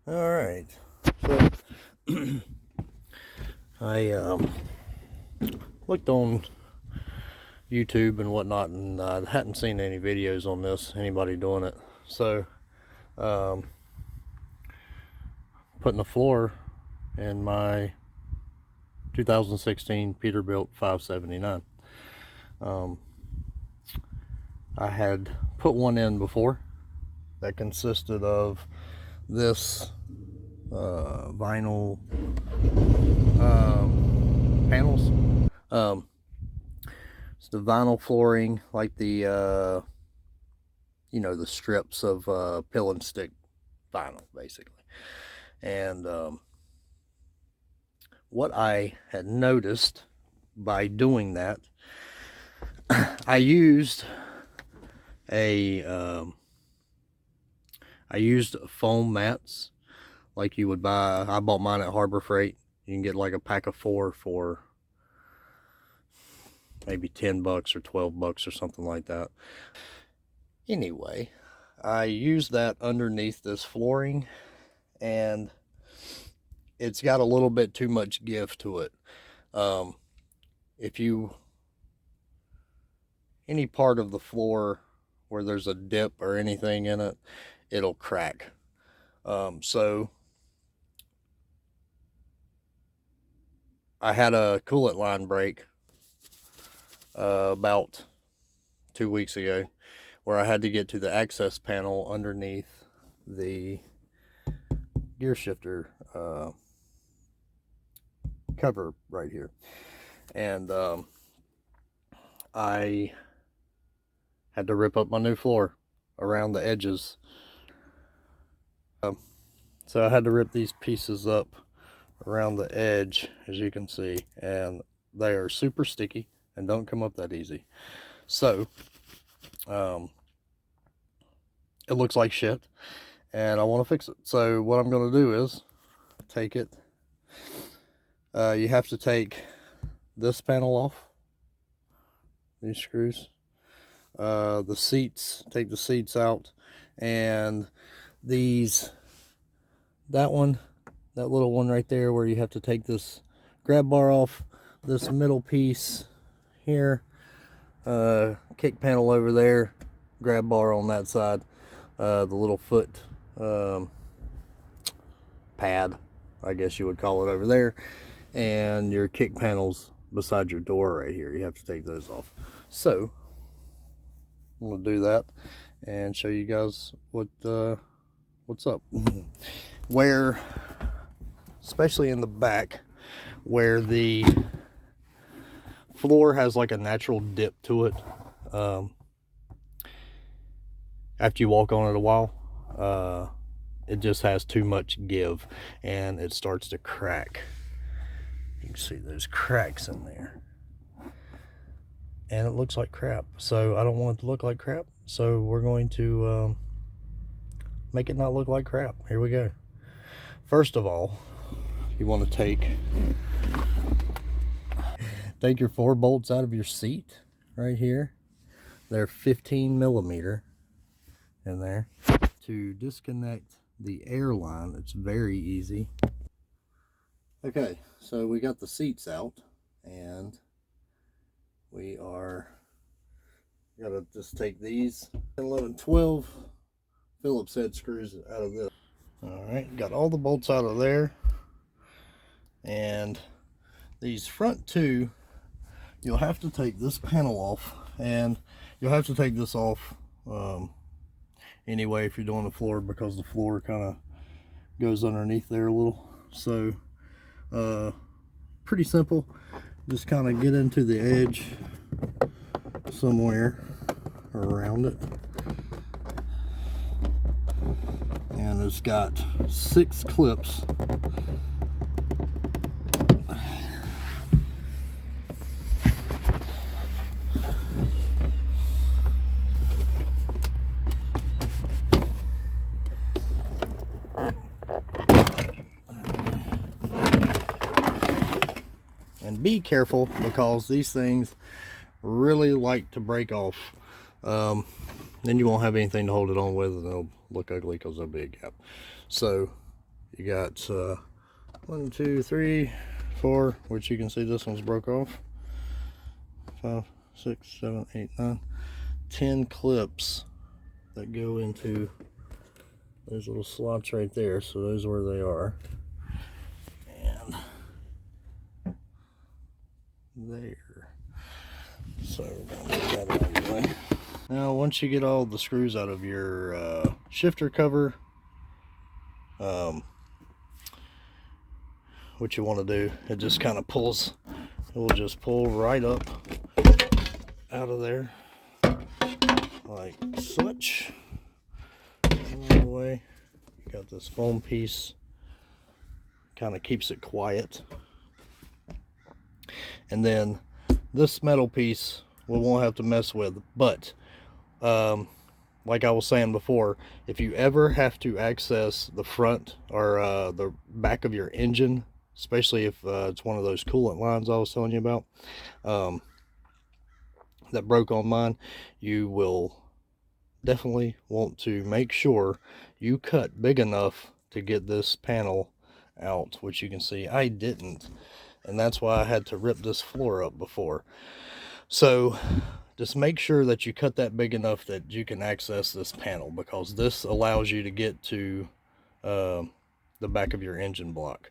All right. So I looked on YouTube and whatnot, and I hadn't seen any videos on this, anybody doing it. So, putting a floor in my 2016 Peterbilt 579. I had put one in before that consisted of this vinyl panels. It's the vinyl flooring, like the the strips of pill and stick vinyl, basically. And what I had noticed by doing that, I used a I used foam mats like you would buy. I bought mine at Harbor Freight. You can get like a pack of 4 for maybe $10 or $12 or something like that. Anyway, I used that underneath this flooring, and it's got a little bit too much give to it. If you, any part of the floor where there's a dip or anything in it, it'll crack. So I had a coolant line break about 2 weeks ago, where I had to get to the access panel underneath the gear shifter cover right here. And I had to rip up my new floor around the edges. So I had to rip these pieces up around the edge, as you can see, and they are super sticky and don't come up that easy. So it looks like shit, and I want to fix it. So what I'm going to do is take it. You have to take this panel off, these screws, the seats, take the seats out, and these, that little one right there where you have to take this grab bar off, this middle piece here, kick panel over there, grab bar on that side, the little foot pad, I guess you would call it, over there, and your kick panels beside your door right here. You have to take those off. So I'm gonna do that and show you guys what's up. Where, especially in the back, where the floor has like a natural dip to it, after you walk on it a while, it just has too much give and it starts to crack. You can see there's cracks in there, and it looks like crap. So I don't want it to look like crap, so we're going to make it not look like crap. Here we go. First of all, you want to take your 4 bolts out of your seat right here. They're 15 millimeter in there. To disconnect the air line, it's very easy. Okay, so we got the seats out, and we are gotta just take these 10, 11, 12 Phillips head screws out of this. All right, got all the bolts out of there, and these front 2, you'll have to take this panel off, and you'll have to take this off anyway if you're doing the floor, because the floor kind of goes underneath there a little. So pretty simple. Just kind of get into the edge somewhere around it, and it's got 6 clips. And be careful, because these things really like to break off. Then you won't have anything to hold it on with, and it'll look ugly because there'll be a gap. So You got 1, 2, 3, 4, which you can see this one's broke off. 5, 6, 7, 8, 9, 10 clips that go into those little slots right there. So those are where they are. And there. So we're gonna get that out of the way. Now, once you get all the screws out of your shifter cover, what you want to do, it just kind of pulls, it will just pull right up out of there like such. All the way. You got this foam piece, kind of keeps it quiet. And then this metal piece we won't have to mess with, but like I was saying before, if you ever have to access the front or the back of your engine, especially if it's one of those coolant lines I was telling you about that broke on mine, you will definitely want to make sure you cut big enough to get this panel out, which you can see I didn't, and that's why I had to rip this floor up before. So just make sure that you cut that big enough that you can access this panel, because this allows you to get to the back of your engine block.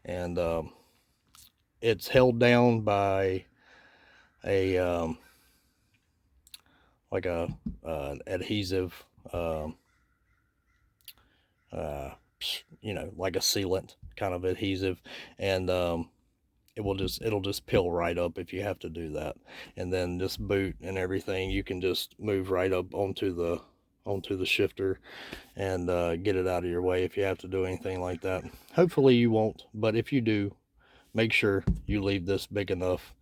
And it's held down by a like a adhesive, you know, like a sealant kind of adhesive, and it'll just peel right up if you have to do that. And then this boot and everything, you can just move right up onto the shifter and get it out of your way if you have to do anything like that. Hopefully you won't, but if you do, make sure you leave this big enough,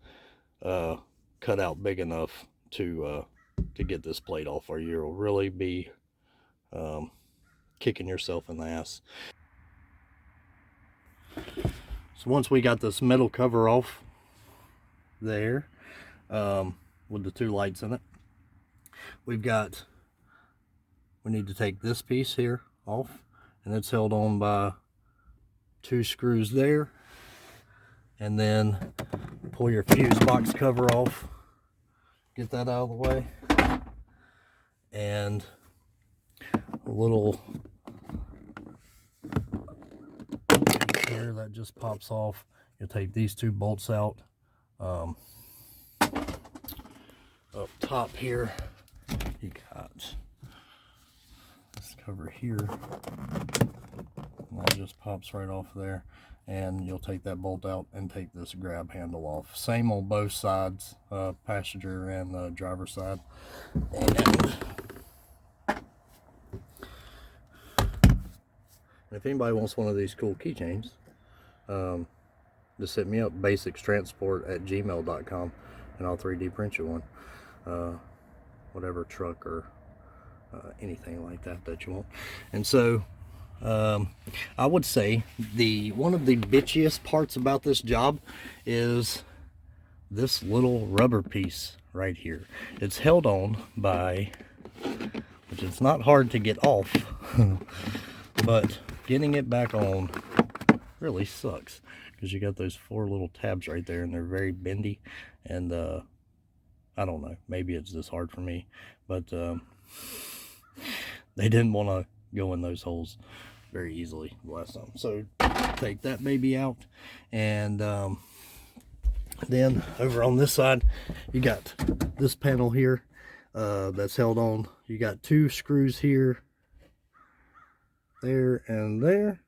cut out big enough to get this plate off, or you'll really be kicking yourself in the ass. So once we got this metal cover off there, with the 2 lights in it, we need to take this piece here off, and it's held on by 2 screws there. And then pull your fuse box cover off, get that out of the way, and a little here that just pops off. You'll take these 2 bolts out. Up top here, you got this cover here, and that just pops right off there. And you'll take that bolt out and take this grab handle off. Same on both sides, passenger and driver side. And if anybody wants one of these cool keychains, just hit me up, basicstransport@gmail.com, and I'll 3D print you one. Whatever truck or anything like that you want. And so I would say one of the bitchiest parts about this job is this little rubber piece right here. It's held on by, which it's not hard to get off, but getting it back on really sucks, because you got those 4 little tabs right there, and they're very bendy. And I don't know, maybe it's this hard for me, but they didn't want to go in those holes very easily last time. So take that baby out, and then over on this side you got this panel here that's held on. You got 2 screws here, there and there,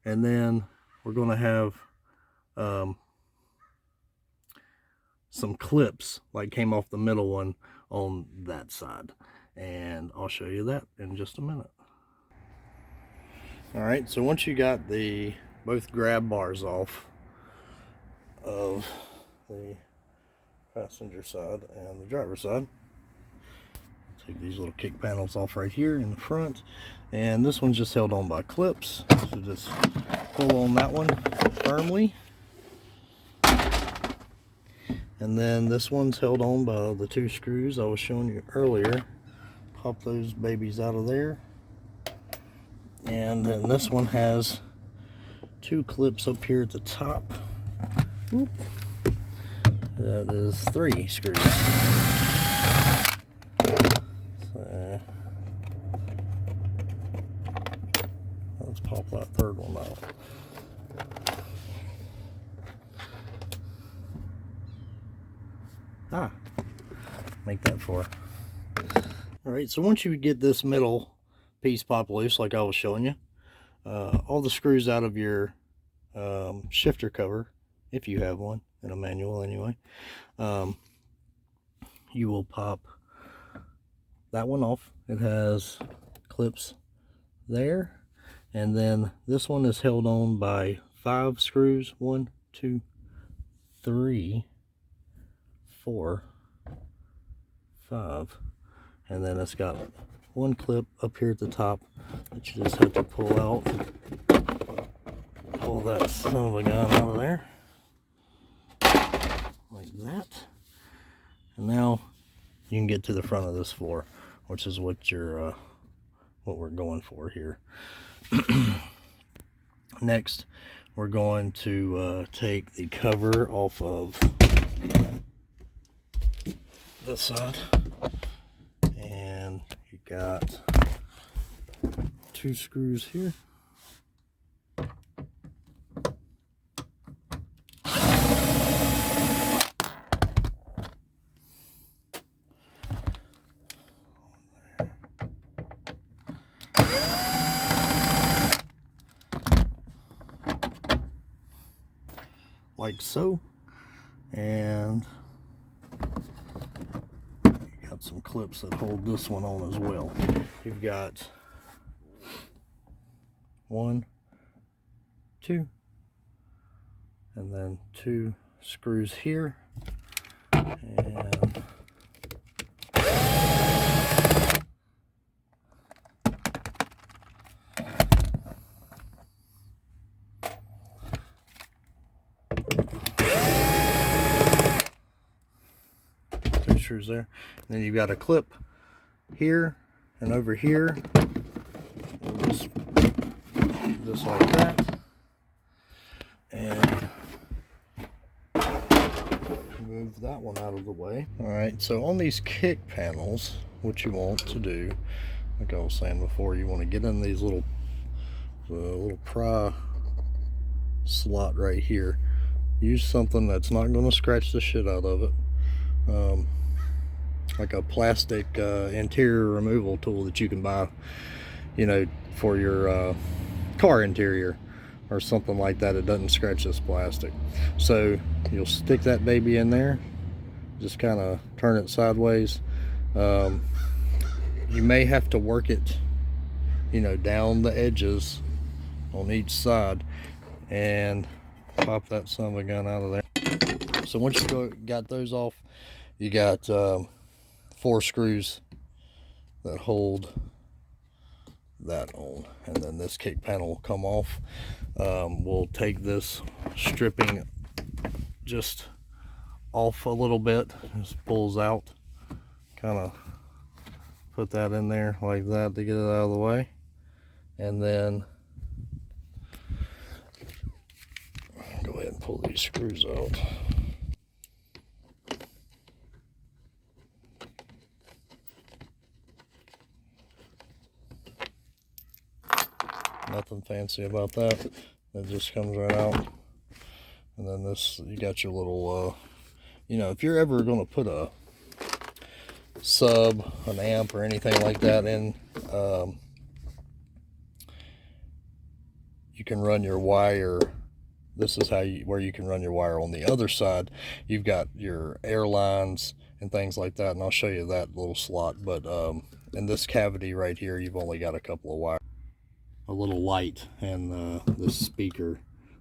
and then we're going to have some clips like came off the middle one on that side, and I'll show you that in just a minute. Alright, so once you got both grab bars off of the passenger side and the driver side, take these little kick panels off right here in the front, and this one's just held on by clips, so just pull on that one firmly, and then this one's held on by the 2 screws I was showing you earlier. Pop those babies out of there. And then this one has 2 clips up here at the top. Oop. That is 3 screws. So let's pop that third one out. Make that 4. Alright, so once you get this middle piece popped loose like I was showing you, all the screws out of your shifter cover, if you have one in a manual anyway, you will pop that one off. It has clips there, and then this one is held on by 5 screws. 1, 2, 3, 4, 5, and then it's got 1 clip up here at the top that you just have to pull out. Pull that son of a gun out of there like that, and now you can get to the front of this floor, which is what you're what we're going for here. Next, we're going to take the cover off of this side, and you got 2 screws here. Like so, and you got some clips that hold this one on as well. You've got 1, 2, and then 2 screws here, and screws there. And then you've got a clip here and over here. Just like that, and move that one out of the way. Alright, so on these kick panels, what you want to do, like I was saying before, you want to get in these little pry slot right here. Use something that's not going to scratch the shit out of it, like a plastic interior removal tool that you can buy, you know, for your car interior or something like that. It doesn't scratch this plastic. So you'll stick that baby in there, just kind of turn it sideways. You may have to work it, you know, down the edges on each side, and pop that son of a gun out of there. So once you got those off, you got 4 screws that hold that on, and then this kick panel will come off. We'll take this stripping just off a little bit. Just pulls out, kind of put that in there like that to get it out of the way, and then go ahead and pull these screws out. Nothing fancy about that. It just comes right out. And then this, you got your little, you know, if you're ever going to put a sub, an amp, or anything like that in, you can run your wire. This is where you can run your wire. On the other side, you've got your air lines and things like that, and I'll show you that little slot. But in this cavity right here, you've only got a couple of wires. A little light and this speaker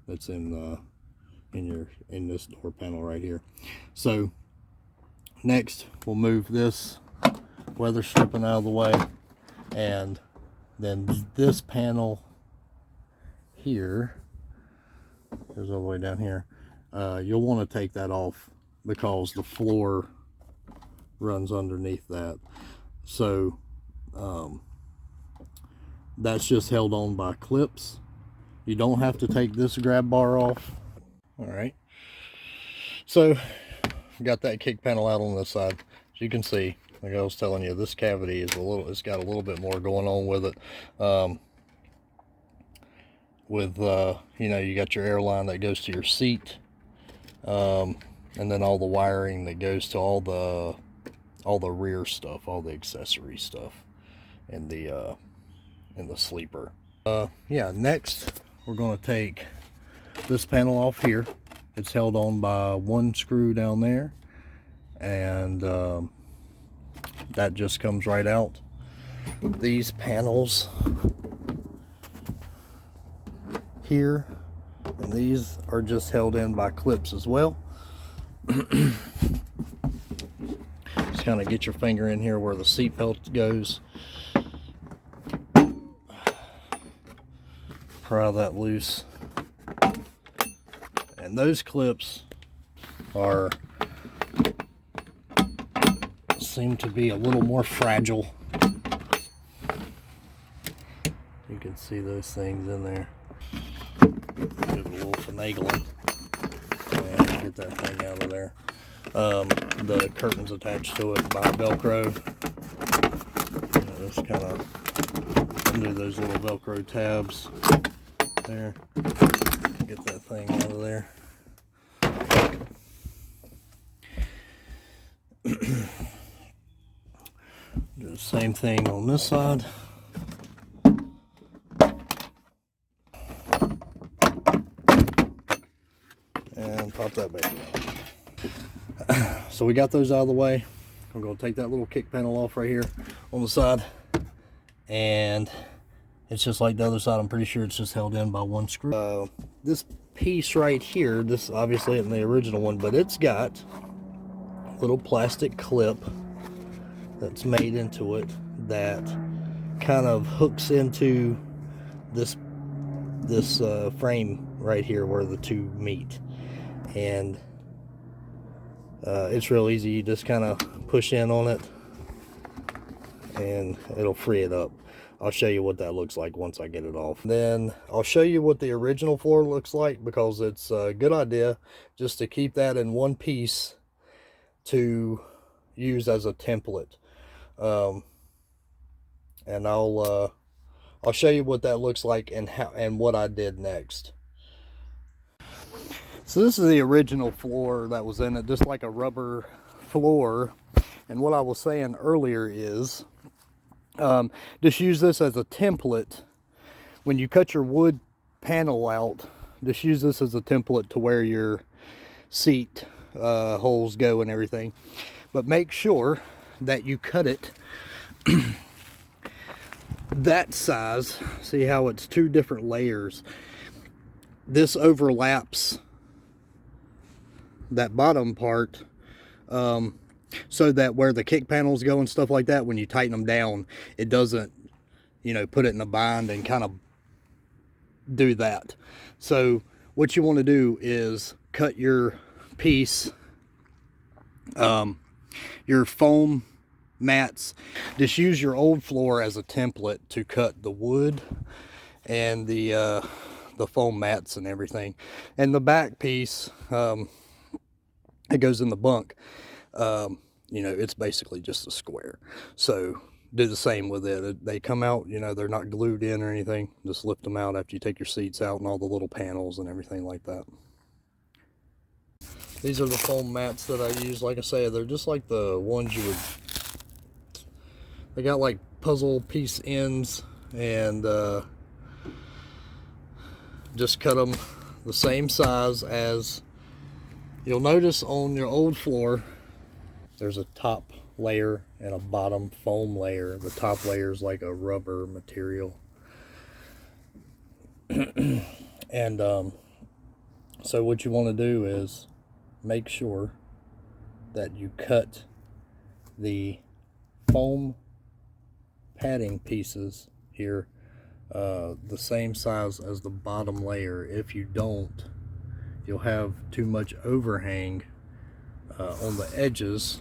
that's in this door panel right here. So next we'll move this weather stripping out of the way, and then this panel here goes all the way down here. You'll want to take that off because the floor runs underneath that. So that's just held on by clips. You don't have to take this grab bar off. All right. So got that kick panel out on this side. As you can see, like I was telling you, this cavity is it's got a little bit more going on with it. You know, you got your air line that goes to your seat, and then all the wiring that goes to all the rear stuff, all the accessory stuff, and the sleeper. Yeah, next we're going to take this panel off here. It's held on by one screw down there, and that just comes right out. These panels here, and these are just held in by clips as well. Just kind of get your finger in here where the seat belt goes. Pry that loose. And those clips seem to be a little more fragile. You can see those things in there. Do a little finagling and get that thing out of there. The curtain's attached to it by Velcro. Just kind of undo those little Velcro tabs there. Get that thing out of there. Do the same thing on this side. And pop that baby out. So we got those out of the way. I'm going to take that little kick panel off right here on the side. And it's just like the other side. I'm pretty sure it's just held in by one screw. This piece right here, this obviously isn't the original one, but it's got a little plastic clip that's made into it that kind of hooks into this frame right here where the two meet. And it's real easy. You just kind of push in on it and it'll free it up. I'll show you what that looks like once I get it off. Then I'll show you what the original floor looks like, because it's a good idea just to keep that in one piece to use as a template. And I'll show you what that looks like and what I did next. So this is the original floor that was in it, just like a rubber floor. And what I was saying earlier is, just use this as a template. When you cut your wood panel out, just use this as a template to where your seat holes go and everything. But make sure that you cut it that size. See how it's two different layers. This overlaps that bottom part, so that where the kick panels go and stuff like that, when you tighten them down, it doesn't, you know, put it in a bind and kind of do that. So what you want to do is cut your piece, your foam mats. Just use your old floor as a template to cut the wood and the foam mats and everything. And the back piece, it goes in the bunk. You know, it's basically just a square. So do the same with it. They come out, you know, they're not glued in or anything. Just lift them out after you take your seats out and all the little panels and everything like that. These are the foam mats that I use. Like I say, they're just like the ones you would, they got like puzzle piece ends, and just cut them the same size as, you'll notice on your old floor, there's a top layer and a bottom foam layer. The top layer is like a rubber material. And so what you want to do is make sure that you cut the foam padding pieces here the same size as the bottom layer. If you don't, you'll have too much overhang on the edges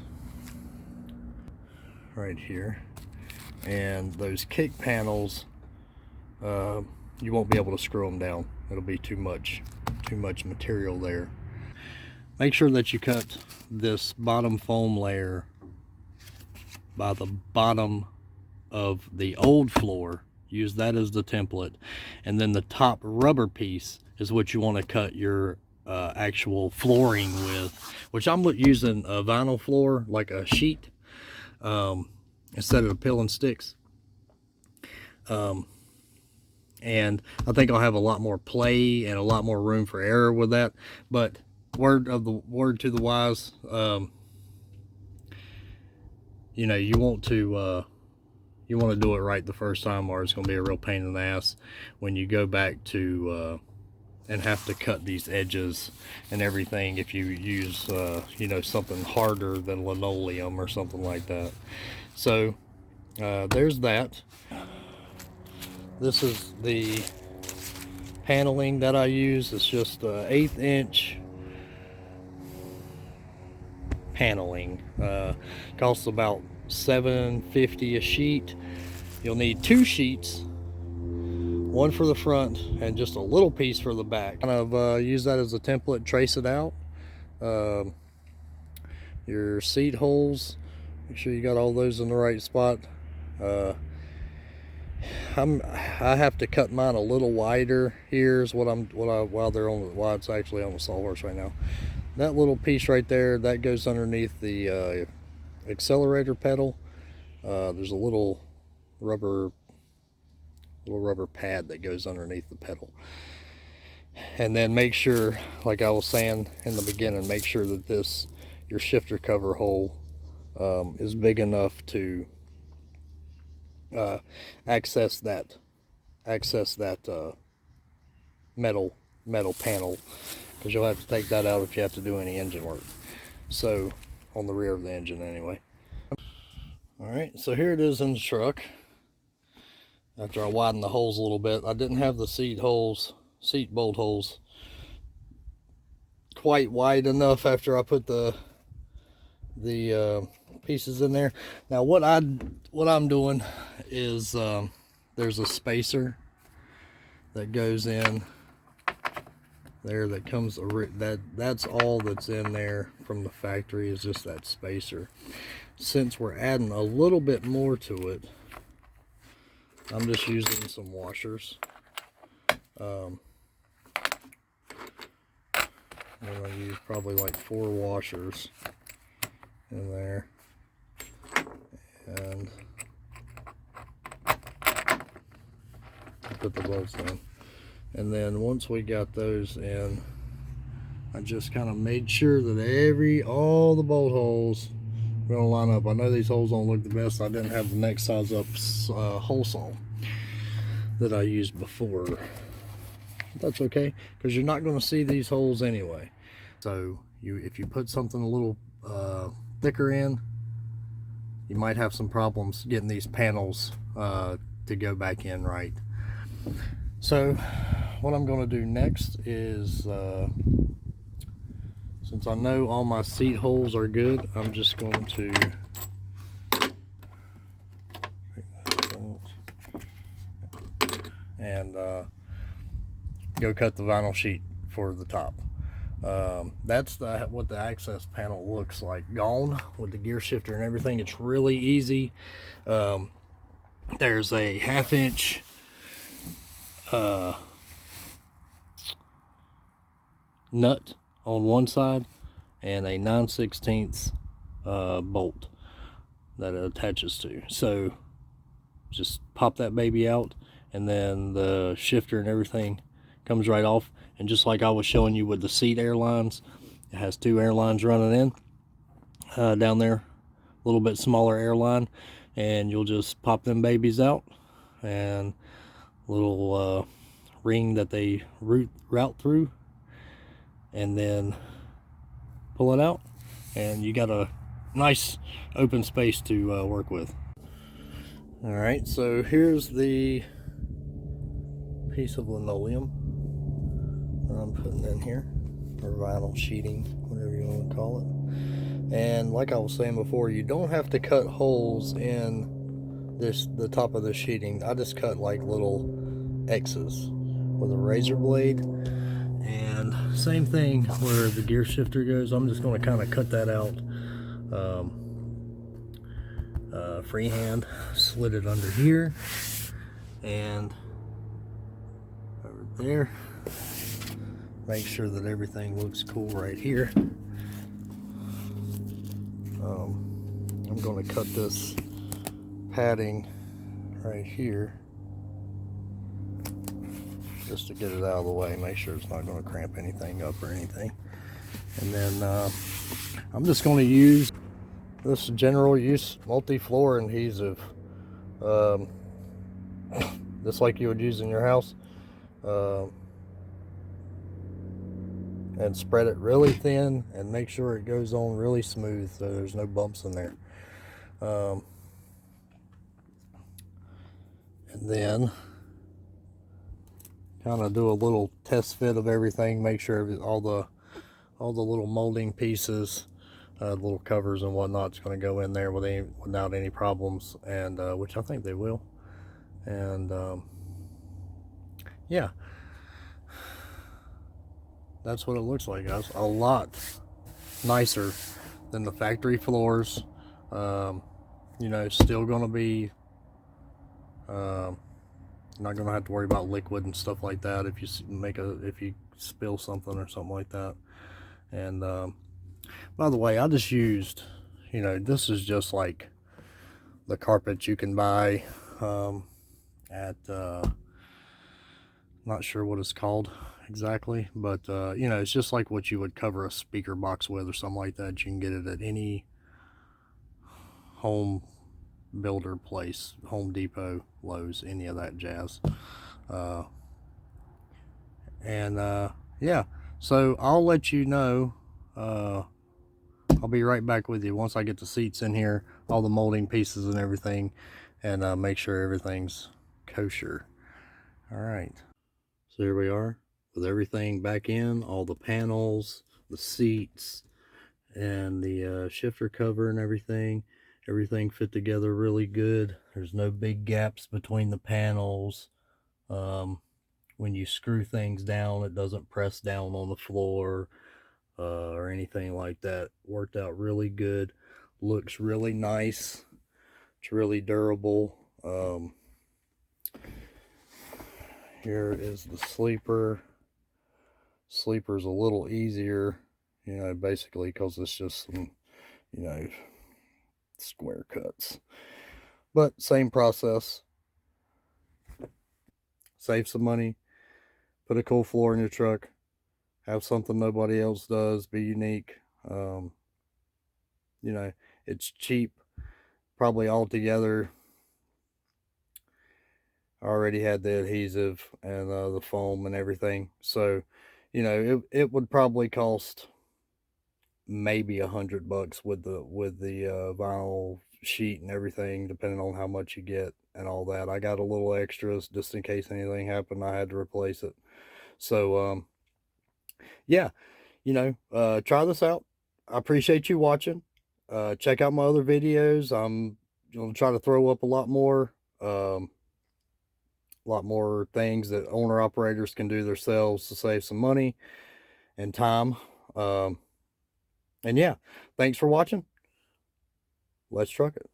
right here, and those kick panels, you won't be able to screw them down. It'll be too much material there. Make sure that you cut this bottom foam layer by the bottom of the old floor. Use that as the template, and then the top rubber piece is what you want to cut your actual flooring with, which I'm using a vinyl floor, like a sheet, instead of peel and sticks. And I think I'll have a lot more play and a lot more room for error with that. But word to the wise, you know, you want to do it right the first time, or it's going to be a real pain in the ass when you go back to and have to cut these edges and everything if you use you know, something harder than linoleum or something like that. So there's that. This is the paneling that I use. It's just 1/8 inch paneling. Costs about $7.50 a sheet. You'll need 2 sheets, one for the front and just a little piece for the back. Kind of use that as a template, trace it out. Your seat holes, make sure you got all those in the right spot. I have to cut mine a little wider. Here's while it's actually on the sawhorse right now. That little piece right there, that goes underneath the accelerator pedal. There's a little rubber pad that goes underneath the pedal. And then make sure, like I was saying in the beginning, make sure that your shifter cover hole is big enough to access that metal panel, because you'll have to take that out if you have to do any engine work. So on the rear of the engine anyway. All right, so here it is in the truck. After I widened the holes a little bit, I didn't have the seat bolt holes quite wide enough after I put the pieces in there. Now what I'm doing is there's a spacer that goes in there that comes, that's all that's in there from the factory, is just that spacer. Since we're adding a little bit more to it, I'm just using some washers. I'm going to use probably like 4 washers in there, and put the bolts in. And then once we got those in, I just kind of made sure that all the bolt holes are going to line up. I know these holes don't look the best. I didn't have the next size up hole saw that I used before. That's okay, because you're not going to see these holes anyway. So if you put something a little thicker in, you might have some problems getting these panels to go back in right. So what I'm going to do next is, since I know all my seat holes are good, I'm just going to and go cut the vinyl sheet for the top. That's what the access panel looks like, gone with the gear shifter and everything. It's really easy. There's a 1/2 inch nut on one side and a 9/16 bolt that it attaches to. So just pop that baby out, and then the shifter and everything comes right off. And just like I was showing you with the seat airlines, it has 2 airlines running in down there, a little bit smaller airline, and you'll just pop them babies out, and little ring that they route through, and then pull it out, and you got a nice open space to work with. All right, so here's the piece of linoleum that I'm putting in here, or vinyl sheeting, whatever you want to call it. And like I was saying before, you don't have to cut holes in the top of the sheeting. I just cut like little X's with a razor blade. And same thing where the gear shifter goes. I'm just going to kind of cut that out freehand, slid it under here and over there. Make sure that everything looks cool right here. I'm going to cut this padding right here just to get it out of the way, make sure it's not going to cramp anything up or anything. And then I'm just going to use this general use multi-floor adhesive, just like you would use in your house, and spread it really thin and make sure it goes on really smooth so there's no bumps in there. And then kind of do a little test fit of everything, make sure all the little molding pieces, little covers and whatnot, is going to go in there without any problems, and which I think they will. And yeah, that's what it looks like, guys. A lot nicer than the factory floors. You know, still going to be not going to have to worry about liquid and stuff like that if you spill something or something like that. And by the way, I just used, you know, this is just like the carpet you can buy at not sure what it's called exactly, but you know, it's just like what you would cover a speaker box with or something like that. You can get it at any home builder place, Home Depot, Lowe's, any of that jazz. Yeah, so I'll let you know. I'll be right back with you once I get the seats in here, all the molding pieces and everything, and make sure everything's kosher. All right, so here we are with everything back in, all the panels, the seats, and the shifter cover and everything. Everything fit together really good. There's no big gaps between the panels. When you screw things down, it doesn't press down on the floor or anything like that. Worked out really good. Looks really nice. It's really durable. Here is the sleeper. Sleeper's a little easier, you know, basically because it's just some, you know, square cuts. But same process. Save some money. Put a cool floor in your truck. Have something nobody else does. Be unique. You know, it's cheap. Probably all together. I already had the adhesive and the foam and everything. So, you know, it would probably cost maybe $100 with the vinyl sheet and everything, depending on how much you get and all that. I got a little extras just in case anything happened. I had to replace it. So, yeah, you know, try this out. I appreciate you watching. Check out my other videos. I'm going to try to throw up a lot more things that owner operators can do themselves to save some money and time. And yeah, thanks for watching. Let's truck it.